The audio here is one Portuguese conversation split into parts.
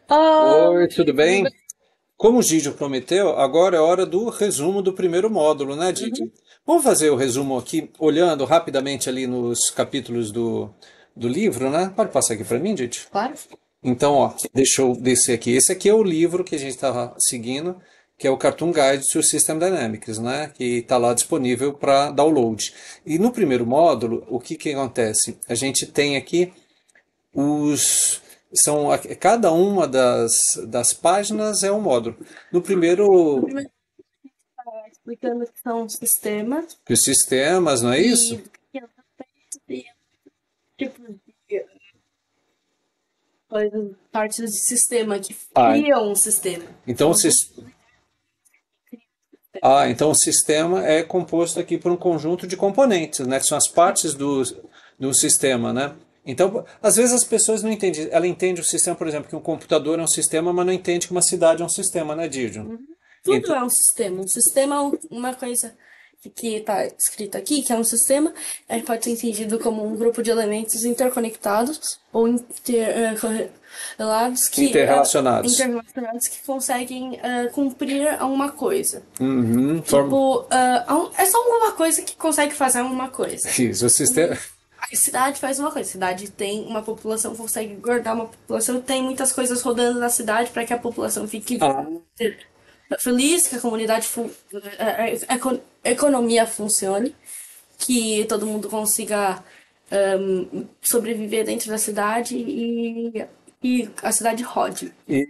Oi, tudo Tudo bem? bem? Como o Didio prometeu, agora é hora do resumo do primeiro módulo, né, Uhum, Didio? Vamos fazer o resumo aqui, olhando rapidamente ali nos capítulos do livro, né? Pode passar aqui para mim, Didio? claro. Então, ó, deixa eu descer aqui. Esse aqui é o livro que a gente estava seguindo, que é o Cartoon Guide to System Dynamics, né? Que está lá disponível para download. E no primeiro módulo, o que que acontece? A gente tem aqui os cada uma das páginas é um módulo. No No primeiro, primeiro, tá explicando o que são sistemas os sistemas, não é isso? e que é e tipos de coisas, partes de sistema que Ah, criam um sistema. então São o, os sis- grupos que criam um sistema. então o sistema é composto aqui por um conjunto de componentes, né? Que são as partes do sistema, né? Então, às vezes as pessoas não entendem. Ela entende o sistema, por exemplo, que um computador é um sistema, mas não entende que uma cidade é um sistema, né, Didio? Uhum. Tudo Então, é um sistema. Um sistema é uma coisa que está escrito aqui, que é um sistema, pode ser entendido como um grupo de elementos interconectados ou interrelados interrelacionados. interrelacionados que conseguem cumprir uma coisa. Uhum, Tipo, é só uma coisa que consegue fazer uma coisa. isso, o sistema. A cidade faz uma coisa. A cidade tem uma população, consegue guardar uma população, tem muitas coisas rodando na cidade para que a população fique feliz, que a comunidade, a economia funcione, que todo mundo consiga sobreviver dentro da cidade e a cidade rode. E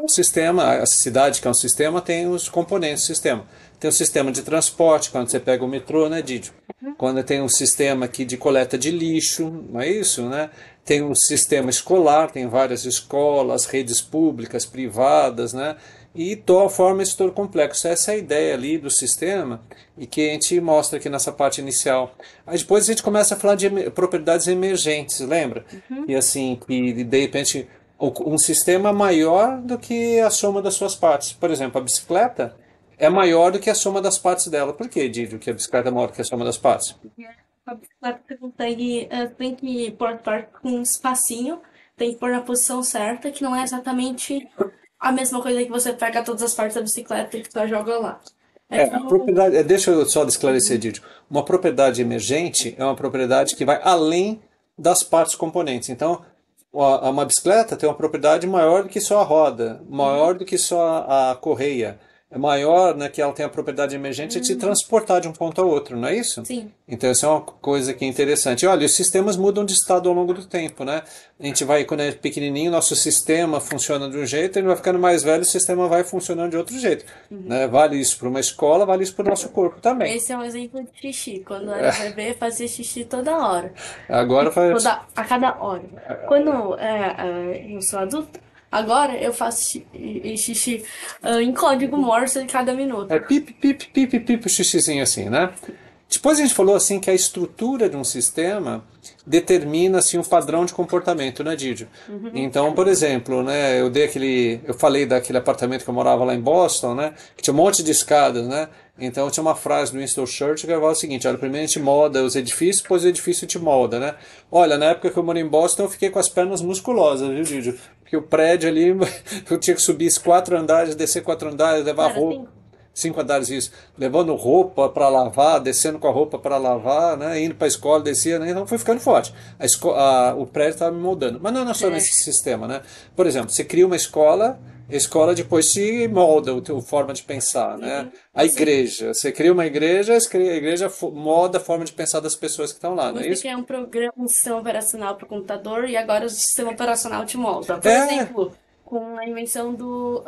o sistema, a cidade que é um sistema, tem os componentes do sistema. Tem o sistema de transporte, quando você pega o metrô, né, Didio? Quando tem um sistema aqui de coleta de lixo, não é isso, né? Tem um sistema escolar, tem várias escolas, redes públicas, privadas, né? E forma esse todo complexo. Essa é a ideia ali do sistema e que a gente mostra aqui nessa parte inicial. Aí depois a gente começa a falar de propriedades emergentes, lembra? Uhum. E assim, que de repente um sistema maior do que a soma das suas partes. Por exemplo, a bicicleta é maior do que a soma das partes dela. Por que, Didio, que a bicicleta é maior do que a soma das partes? Porque a bicicleta você consegue, tem que pôr com um espacinho, tem que pôr na posição certa, que não é exatamente a mesma coisa que você pega todas as partes da bicicleta e só joga lá. É É, a como. propriedade, deixa eu só esclarecer, Didio. Uma propriedade emergente é uma propriedade que vai além das partes componentes. Então, uma bicicleta tem uma propriedade maior do que só a roda, Uhum. maior do que só a correia. É maior, né, que ela tem a propriedade emergente de se Uhum. transportar de um ponto ao outro, não é isso? Sim. Então, isso é uma coisa que é interessante. E olha, os sistemas mudam de estado ao longo do tempo, né? A gente vai, quando é pequenininho, nosso sistema funciona de um jeito, ele vai ficando mais velho, o sistema vai funcionando de outro jeito, Uhum. né? Vale isso para uma escola, vale isso para o nosso corpo também. Esse é um exemplo de xixi. Quando eu era bebê, fazia xixi toda hora. Agora faz. A cada hora. Quando eu sou adulta, agora eu faço xixi em código Morse a cada É minuto. pip, pip, pip, pip, xixizinho assim, né? Depois a gente falou assim que a estrutura de um sistema determina assim um padrão de comportamento, né, Didio? Uhum. Então, por exemplo, né, eu falei daquele apartamento que eu morava lá em Boston, né, que tinha um monte de escadas, né? Então tinha uma frase do Winston Churchill que falava o seguinte: olha, primeiro a gente molda os edifícios, depois o edifício te molda, né? Olha, na época que eu morei em Boston, eu fiquei com as pernas musculosas, viu, Didio? Porque o prédio ali, eu tinha que subir 4 andares, descer 4 andares, levar Cara, roupa. 5 andares isso, levando roupa para lavar, descendo com a roupa para lavar, né, indo para a escola, descia, né, então foi ficando forte. O prédio estava me moldando. Mas não é só nesse é, sistema, né? Por exemplo, você cria uma escola, a escola depois se molda a tua forma de pensar, né? uhum. A igreja, você cria uma igreja, a igreja molda a forma de pensar das pessoas que estão lá, não é Você isso? quer um programa, um sistema operacional para o computador e agora o sistema operacional te molda. Por É, exemplo, com a invenção do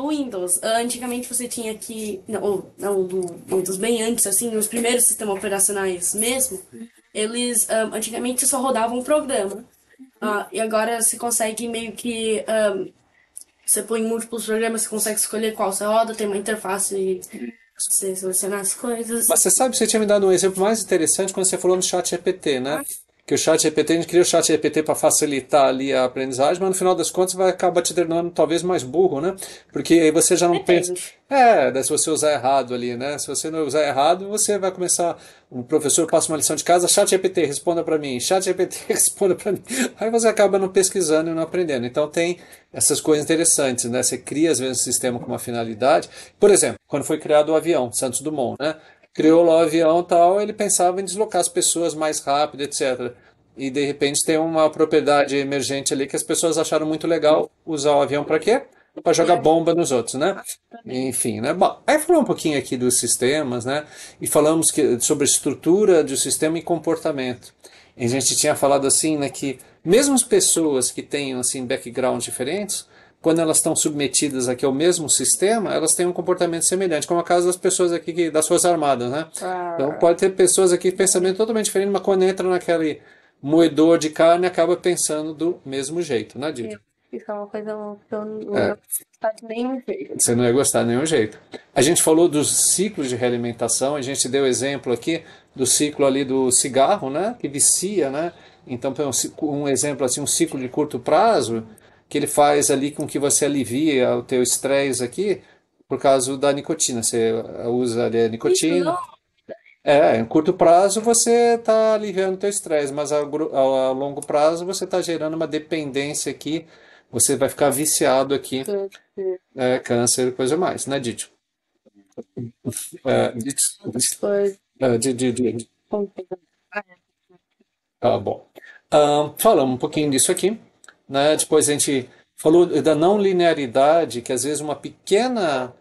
Windows. Antigamente você tinha que. Não, não do Windows bem antes, assim, os primeiros sistemas operacionais mesmo, eles antigamente só rodavam um programa. E agora você consegue meio que. Você põe múltiplos programas, você consegue escolher qual você roda, tem uma interface pra você selecionar as coisas. mas você sabe, você tinha me dado um exemplo mais interessante quando você falou no chat GPT, né? que o chat GPT, a gente cria o chat GPT para facilitar ali a aprendizagem, mas no final das contas vai acabar te tornando talvez mais burro, né? Porque aí você já não pensa. Depende. Daí se você usar errado ali, né? Se você não usar errado, você vai começar. O professor passa uma lição de casa, chat GPT, responda para mim, chat GPT, responda para mim. Aí você acaba não pesquisando e não aprendendo. Então tem essas coisas interessantes, né? Você cria às vezes um sistema com uma finalidade. Por exemplo, quando foi criado o avião, Santos Dumont, né? Criou lá o avião e tal, ele pensava em deslocar as pessoas mais rápido, etc. E de repente tem uma propriedade emergente ali que as pessoas acharam muito legal usar o avião para quê? Para jogar bomba nos outros, né? Enfim, né? Bom, aí falamos um pouquinho aqui dos sistemas, né? E falamos sobre a estrutura do sistema e comportamento. E a gente tinha falado assim, né, que mesmo as pessoas que tenham assim backgrounds diferentes, quando elas estão submetidas aqui ao mesmo sistema, elas têm um comportamento semelhante, como é o caso das pessoas aqui das Forças Armadas, né? Então pode ter pessoas aqui com pensamento totalmente diferente, mas quando entra naquele moedor de carne, acaba pensando do mesmo jeito, né, Didi? Isso é uma coisa que eu não gostar de nenhum jeito. Você não ia gostar de nenhum jeito. A gente falou dos ciclos de realimentação, a gente deu exemplo aqui do ciclo ali do cigarro, né, que vicia, né? Então, um exemplo assim, um ciclo de curto prazo, que ele faz ali com que você alivia o teu estresse aqui, por causa da nicotina. Você usa ali a Isso nicotina. não. Em curto prazo você está aliviando o teu estresse, mas a longo prazo você está gerando uma dependência aqui, você vai ficar viciado aqui, câncer e coisa mais, né, Didi? Foi. Didi. Tá bom. Falamos um pouquinho disso aqui, né? Depois a gente falou da não linearidade, que às vezes uma pequena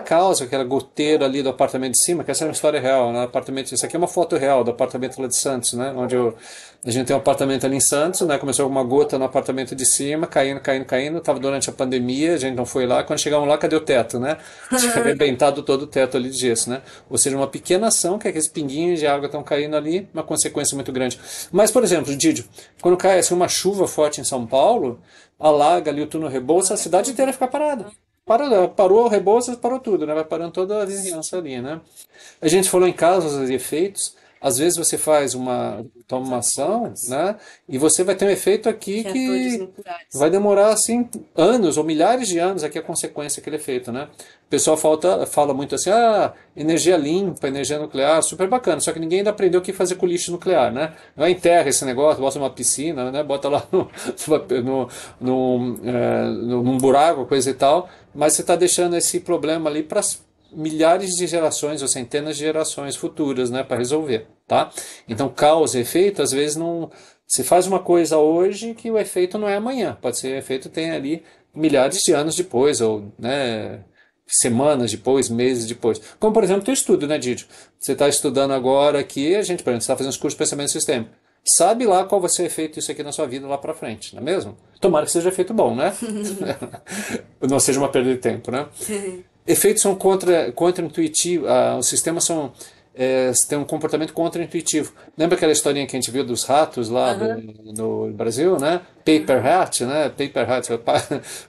causa, aquela goteira ali do apartamento de cima, que essa é uma história real, né? Apartamento, isso aqui é uma foto real do apartamento lá de Santos, né? Onde a gente tem um apartamento ali em Santos, né? Começou uma gota no apartamento de cima, caindo, estava durante a pandemia, a gente não foi lá, quando chegamos lá, cadê o teto, né? Tinha arrebentado todo o teto ali de gesso, né? Ou seja, uma pequena ação, que aqueles pinguinhos de água estão caindo ali, uma consequência muito grande. Mas, por exemplo, Didio, quando cai assim, uma chuva forte em São Paulo, alaga ali o túnel Rebouças, a cidade inteira fica parada. Parou o Rebouças, parou tudo, né? Vai parando toda a vizinhança ali, né? A gente falou em causas e efeitos. Às vezes você toma uma ação, né? E você vai ter um efeito aqui que vai demorar assim anos ou milhares de anos aqui a consequência daquele efeito, né? O pessoal fala muito assim, energia limpa, energia nuclear, super bacana. Só que ninguém ainda aprendeu o que fazer com lixo nuclear, né? Vai enterra esse negócio, bota numa piscina, né? Bota lá num buraco, coisa e tal. Mas você está deixando esse problema ali para milhares de gerações ou centenas de gerações futuras, né, para resolver, tá? Então, causa e efeito, às vezes não se faz uma coisa hoje que o efeito não é amanhã. Pode ser o efeito tem ali milhares de anos depois ou, né, semanas depois, meses depois. Como, por exemplo, o teu estudo, né, Didio? Você está estudando agora aqui, por exemplo, você está fazendo os cursos de pensamento sistêmico. Sabe lá qual vai ser o efeito disso aqui na sua vida lá para frente, não é mesmo? Tomara que seja efeito bom, né? Não seja uma perda de tempo, né? Efeitos são contra-intuitivos, os sistemas têm um comportamento contra-intuitivo. Lembra aquela historinha que a gente viu dos ratos lá no Brasil, né? Paper Hat, né? Paper Hat.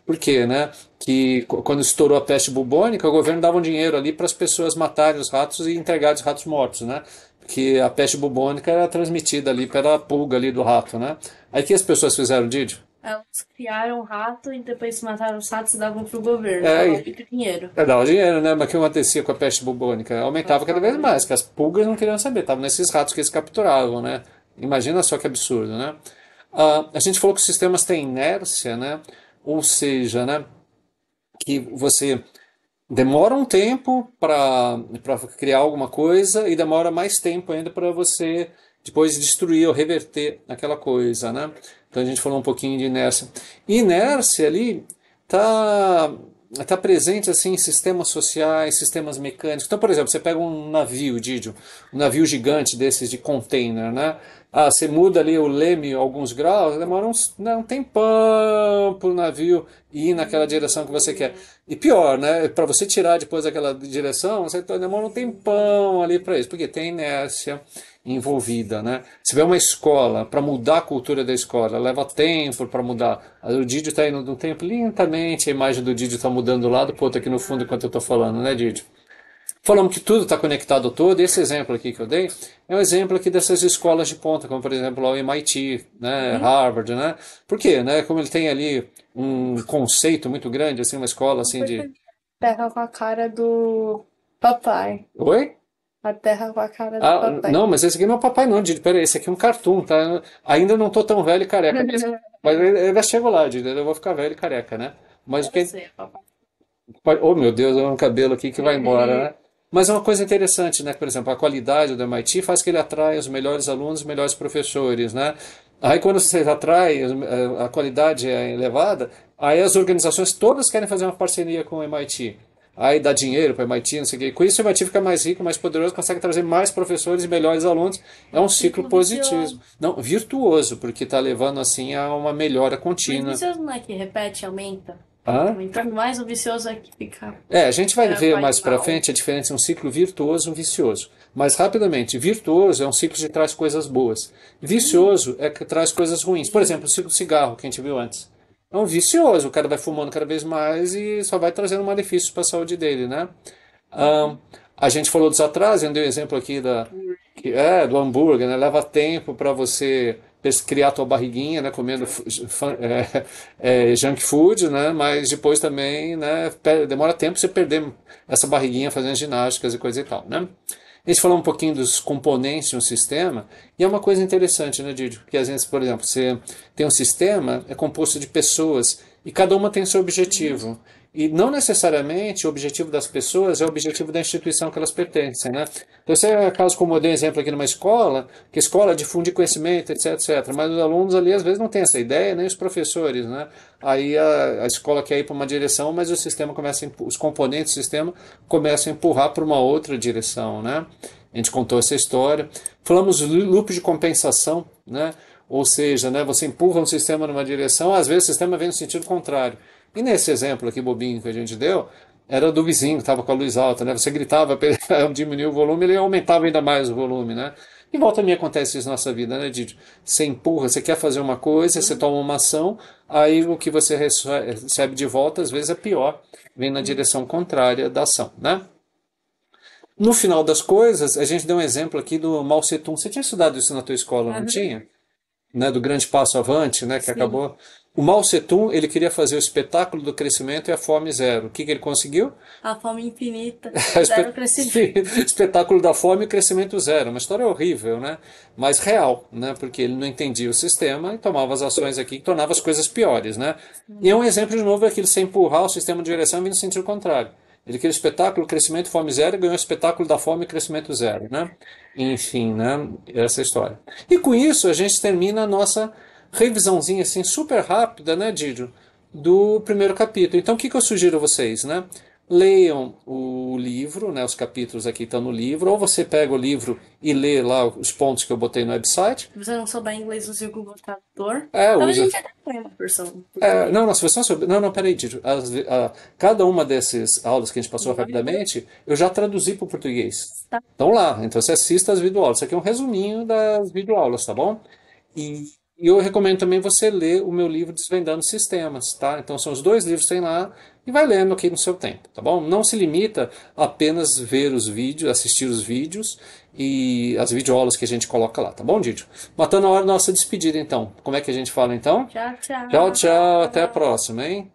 Por quê, né? Que quando estourou a peste bubônica, o governo dava um dinheiro ali para as pessoas matarem os ratos e entregarem os ratos mortos, né? Que a peste bubônica era transmitida ali pela pulga ali do rato, né? Aí que as pessoas fizeram, Didi? Elas criaram um rato e depois mataram os ratos e davam pro governo. Davam muito dinheiro. Dava dinheiro, né? Mas o que acontecia com a peste bubônica? Aumentava cada vez mais, que as pulgas não queriam saber, estavam nesses ratos que eles capturavam, né? Imagina só que absurdo, né? A gente falou que os sistemas têm inércia, né? Ou seja, né? Que você demora um tempo para criar alguma coisa e demora mais tempo ainda para você depois destruir ou reverter aquela coisa, né? Então a gente falou um pouquinho de inércia. E inércia ali tá presente assim em sistemas sociais, sistemas mecânicos. Então, por exemplo, você pega um navio, Didio, um navio gigante desses de container, né? Você muda ali o leme alguns graus, demora um tempão para o navio ir naquela direção que você quer. E pior, né? Para você tirar depois daquela direção, você demora um tempão ali para isso, porque tem inércia envolvida, né? Se tiver uma escola, para mudar a cultura da escola, leva tempo para mudar. O Didio está indo no tempo lentamente, a imagem do Didio está mudando do lado, pô, tá aqui no fundo enquanto eu estou falando, né, Didio? Falamos que tudo está conectado todo. Esse exemplo aqui que eu dei é um exemplo aqui dessas escolas de ponta, como por exemplo o MIT, né, Harvard, né? Por quê? Né? Como ele tem ali um conceito muito grande, assim, uma escola assim de... Terra com a cara do papai. Oi? A terra com a cara do Ah, papai. não, mas esse aqui não é o papai não, Didi. Peraí, esse aqui é um cartoon, tá? Ainda não tô tão velho e careca. Mas eu já chego lá, Didi. Eu vou ficar velho e careca, né? Mas o que... Você, papai. Oh, meu Deus, é um cabelo aqui que vai embora, né? Mas é uma coisa interessante, né? Por exemplo, a qualidade do MIT faz que ele atrai os melhores alunos, os melhores professores, né? Aí quando você atrai, a qualidade é elevada, aí as organizações todas querem fazer uma parceria com o MIT. Aí dá dinheiro para o MIT, não sei o quê. Com isso o MIT fica mais rico, mais poderoso, consegue trazer mais professores e melhores alunos. É um ciclo positivo. Não, virtuoso, porque está levando assim a uma melhora Mas contínua. vicioso não é que repete, aumenta? Hã? Aumentando mais, o vicioso é que fica. A gente vai ver Vai mais para mal. frente a diferença entre um ciclo virtuoso e um vicioso. Mas rapidamente, virtuoso é um ciclo que traz coisas boas. Vicioso é que traz coisas ruins. Por exemplo, o ciclo do cigarro, que a gente viu antes. É um vicioso, o cara vai fumando cada vez mais e só vai trazendo malefícios para a saúde dele, né? A gente falou dos atrasos, eu dei um exemplo aqui do hambúrguer, né? Leva tempo para você criar a tua barriguinha, né? Comendo junk food, né? Mas depois também, né? Demora tempo para você perder essa barriguinha fazendo ginásticas e coisa e tal, né? A gente falou um pouquinho dos componentes de um sistema, e é uma coisa interessante, né, Didio? Porque às vezes, por exemplo, você tem um sistema, é composto de pessoas, e cada uma tem seu objetivo. E não necessariamente o objetivo das pessoas é o objetivo da instituição que elas pertencem, né? Então, esse é caso como eu dei um exemplo aqui numa escola, que a escola difunde conhecimento, etc, etc. Mas os alunos ali às vezes não têm essa ideia, nem os professores, né? Aí a escola quer ir para uma direção, mas o sistema começa os componentes do sistema começam a empurrar para uma outra direção, né? A gente contou essa história. Falamos do loop de compensação, né? Ou seja, né, você empurra um sistema numa direção, às vezes o sistema vem no sentido contrário. E nesse exemplo aqui, bobinho, que a gente deu, era do vizinho que estava com a luz alta, né? Você gritava para ele diminuir o volume, ele aumentava ainda mais o volume, né? E volta a mim acontece isso na nossa vida, né, Didi? Você empurra, você quer fazer uma coisa, você toma uma ação, aí o que você recebe de volta, às vezes é pior, vem na direção contrária da ação, né? No final das coisas, a gente deu um exemplo aqui do Mao Tse Tung. Você tinha estudado isso na tua escola, não tinha? Né, do grande passo avante, né, que acabou. O Mao Tse Tung, ele queria fazer o espetáculo do crescimento e a fome zero. O que ele conseguiu? A fome infinita. Zero crescimento. Espetáculo da fome e crescimento zero. Uma história horrível, né? Mas real, né? Porque ele não entendia o sistema e tomava as ações aqui que tornava as coisas piores, né? E é um exemplo de novo daquilo sem empurrar o sistema de direção vindo no sentido contrário. Ele queria o espetáculo, crescimento, fome zero, e ganhou o espetáculo da fome e crescimento zero, né? Enfim, né? Essa história. E com isso a gente termina a nossa revisãozinha assim super rápida, né, Didio, do primeiro capítulo. Então o que eu sugiro a vocês, né? Leiam o livro, né? Os capítulos aqui estão no livro, ou você pega o livro e lê lá os pontos que eu botei no website. Se você não souber inglês, use o Google Tradutor. Talvez a gente até põe uma versão. não, se você não souber, não, peraí, Didio. Cada uma dessas aulas que a gente passou rapidamente, eu já traduzi para o português. Tá. Então lá, então você assista as videoaulas. Isso aqui é um resuminho das videoaulas, tá bom? E eu recomendo também você ler o meu livro Desvendando Sistemas, tá? Então são os dois livros que tem lá e vai lendo aqui no seu tempo, tá bom? Não se limita a apenas ver os vídeos, assistir os vídeos e as videoaulas que a gente coloca lá, tá bom, Didio? Matando a hora da nossa despedida, então. Como é que a gente fala, então? Tchau, tchau. Tchau, tchau. Até a próxima, hein?